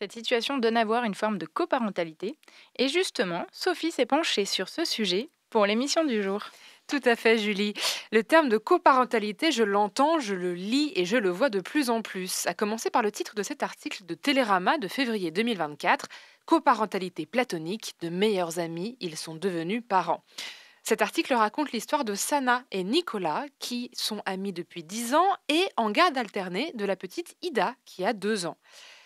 Cette situation donne à voir une forme de coparentalité. Et justement, Sophie s'est penchée sur ce sujet pour l'émission du jour. Tout à fait, Julie. Le terme de coparentalité, je l'entends, je le lis et je le vois de plus en plus. À commencer par le titre de cet article de Télérama de février 2024, Coparentalité platonique, de meilleurs amis, ils sont devenus parents. Cet article raconte l'histoire de Sana et Nicolas, qui sont amis depuis 10 ans et en garde alternée de la petite Ida, qui a 2 ans.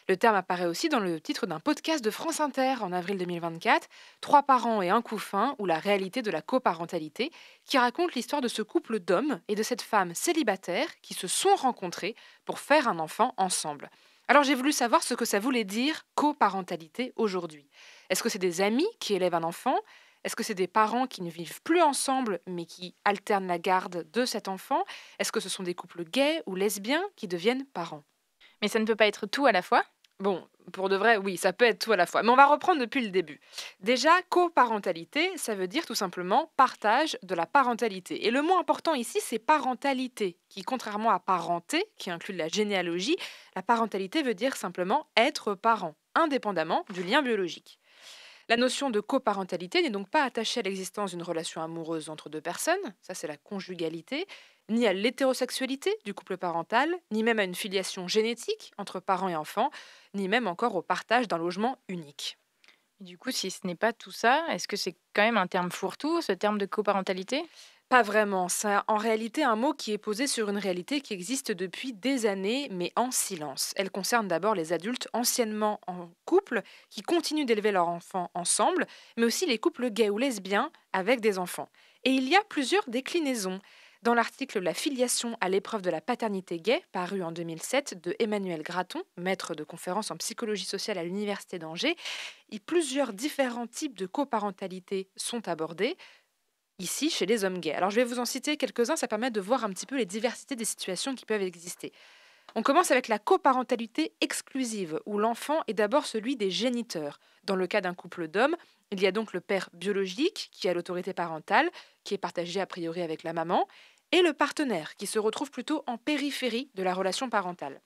Le terme apparaît aussi dans le titre d'un podcast de France Inter en avril 2024, Trois parents et un couffin, ou la réalité de la coparentalité, qui raconte l'histoire de ce couple d'hommes et de cette femme célibataire qui se sont rencontrés pour faire un enfant ensemble. Alors j'ai voulu savoir ce que ça voulait dire coparentalité aujourd'hui. Est-ce que c'est des amis qui élèvent un enfant? Est-ce que c'est des parents qui ne vivent plus ensemble mais qui alternent la garde de cet enfant? Est-ce que ce sont des couples gays ou lesbiens qui deviennent parents? Mais ça ne peut pas être tout à la fois. Bon, pour de vrai, oui, ça peut être tout à la fois. Mais on va reprendre depuis le début. Déjà, coparentalité, ça veut dire tout simplement partage de la parentalité. Et le mot important ici, c'est parentalité, qui, contrairement à parenté, qui inclut la généalogie, la parentalité veut dire simplement être parent, indépendamment du lien biologique. La notion de coparentalité n'est donc pas attachée à l'existence d'une relation amoureuse entre deux personnes, ça c'est la conjugalité, ni à l'hétérosexualité du couple parental, ni même à une filiation génétique entre parents et enfants, ni même encore au partage d'un logement unique. Et du coup, si ce n'est pas tout ça, est-ce que c'est quand même un terme fourre-tout, ce terme de coparentalité? Pas vraiment, c'est en réalité un mot qui est posé sur une réalité qui existe depuis des années, mais en silence. Elle concerne d'abord les adultes anciennement en couple qui continuent d'élever leurs enfants ensemble, mais aussi les couples gays ou lesbiens avec des enfants. Et il y a plusieurs déclinaisons. Dans l'article La filiation à l'épreuve de la paternité gay, paru en 2007 de Emmanuel Graton, maître de conférences en psychologie sociale à l'Université d'Angers, plusieurs différents types de coparentalité sont abordés ici chez les hommes gays. Alors je vais vous en citer quelques-uns, ça permet de voir un petit peu les diversités des situations qui peuvent exister. On commence avec la coparentalité exclusive, où l'enfant est d'abord celui des géniteurs. Dans le cas d'un couple d'hommes, il y a donc le père biologique qui a l'autorité parentale, qui est partagée a priori avec la maman, et le partenaire qui se retrouve plutôt en périphérie de la relation parentale.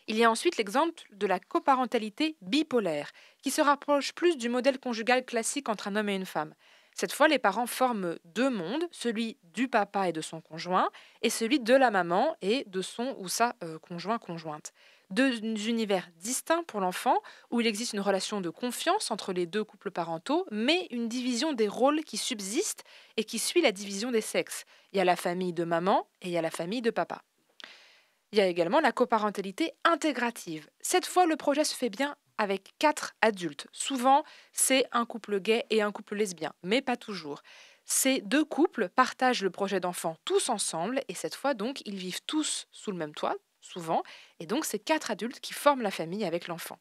Il y a ensuite l'exemple de la coparentalité bipolaire, qui se rapproche plus du modèle conjugal classique entre un homme et une femme. Cette fois, les parents forment deux mondes, celui du papa et de son conjoint, et celui de la maman et de son ou sa conjointe. Deux univers distincts pour l'enfant, où il existe une relation de confiance entre les deux couples parentaux, mais une division des rôles qui subsiste et qui suit la division des sexes. Il y a la famille de maman et il y a la famille de papa. Il y a également la coparentalité intégrative. Cette fois, le projet se fait bien avec quatre adultes. Souvent, c'est un couple gay et un couple lesbien, mais pas toujours. Ces deux couples partagent le projet d'enfant tous ensemble et cette fois, donc, ils vivent tous sous le même toit, souvent, et donc c'est quatre adultes qui forment la famille avec l'enfant.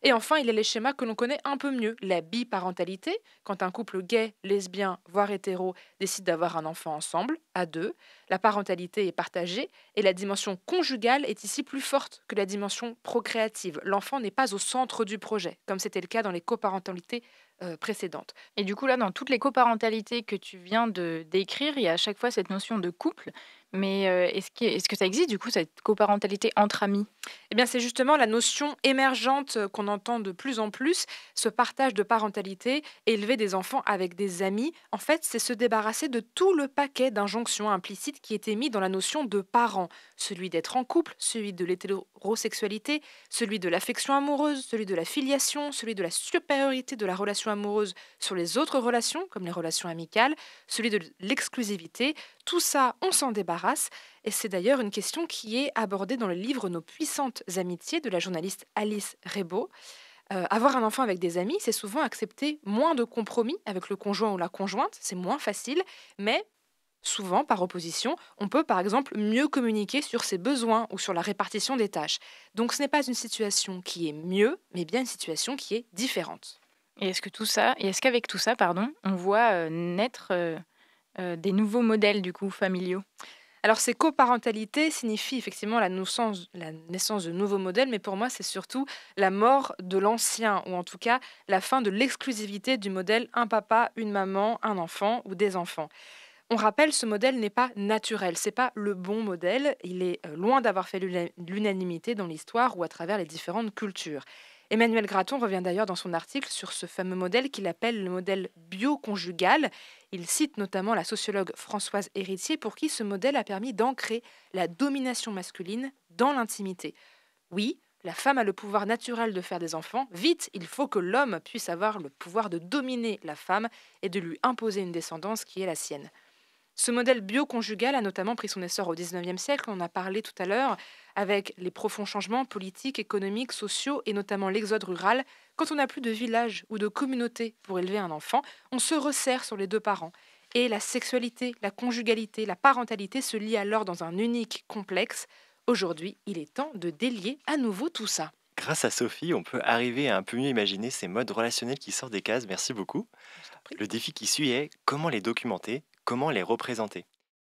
Et enfin, il y a les schémas que l'on connaît un peu mieux. La biparentalité, quand un couple gay, lesbien, voire hétéro décide d'avoir un enfant ensemble, à deux. La parentalité est partagée et la dimension conjugale est ici plus forte que la dimension procréative. L'enfant n'est pas au centre du projet, comme c'était le cas dans les coparentalités précédentes. Et du coup, là, dans toutes les coparentalités que tu viens de décrire, il y a à chaque fois cette notion de couple. Mais est-ce que ça existe, du coup, cette coparentalité entre amis? Eh bien, c'est justement la notion émergente qu'on entend de plus en plus, ce partage de parentalité, élever des enfants avec des amis. En fait, c'est se débarrasser de tout le paquet d'injonctions implicites qui étaient mis dans la notion de parent. Celui d'être en couple, celui de l'hétérosexualité, celui de l'affection amoureuse, celui de la filiation, celui de la supériorité de la relation amoureuse sur les autres relations, comme les relations amicales, celui de l'exclusivité. Tout ça, on s'en débarrasse. Et c'est d'ailleurs une question qui est abordée dans le livre Nos puissantes amitiés de la journaliste Alice Rebaud. Avoir un enfant avec des amis, c'est souvent accepter moins de compromis avec le conjoint ou la conjointe, c'est moins facile, mais souvent, par opposition, on peut par exemple mieux communiquer sur ses besoins ou sur la répartition des tâches. Donc ce n'est pas une situation qui est mieux, mais bien une situation qui est différente. Et est-ce qu'avec tout ça, pardon, on voit naître des nouveaux modèles, du coup, familiaux? Alors, ces coparentalités signifient effectivement la naissance de nouveaux modèles, mais pour moi, c'est surtout la mort de l'ancien, ou en tout cas la fin de l'exclusivité du modèle un papa, une maman, un enfant ou des enfants. On rappelle, ce modèle n'est pas naturel, c'est pas le bon modèle, il est loin d'avoir fait l'unanimité dans l'histoire ou à travers les différentes cultures. Emmanuel Graton revient d'ailleurs dans son article sur ce fameux modèle qu'il appelle le modèle bioconjugal. Il cite notamment la sociologue Françoise Héritier pour qui ce modèle a permis d'ancrer la domination masculine dans l'intimité. Oui, la femme a le pouvoir naturel de faire des enfants. Vite, il faut que l'homme puisse avoir le pouvoir de dominer la femme et de lui imposer une descendance qui est la sienne. Ce modèle bioconjugal a notamment pris son essor au XIXe siècle, on en a parlé tout à l'heure, avec les profonds changements politiques, économiques, sociaux et notamment l'exode rural. Quand on n'a plus de village ou de communauté pour élever un enfant, on se resserre sur les deux parents. Et la sexualité, la conjugalité, la parentalité se lient alors dans un unique complexe. Aujourd'hui, il est temps de délier à nouveau tout ça. Grâce à Sophie, on peut arriver à un peu mieux imaginer ces modes relationnels qui sortent des cases. Merci beaucoup. Je t'en prie. Le défi qui suit est comment les documenter, comment les représenter.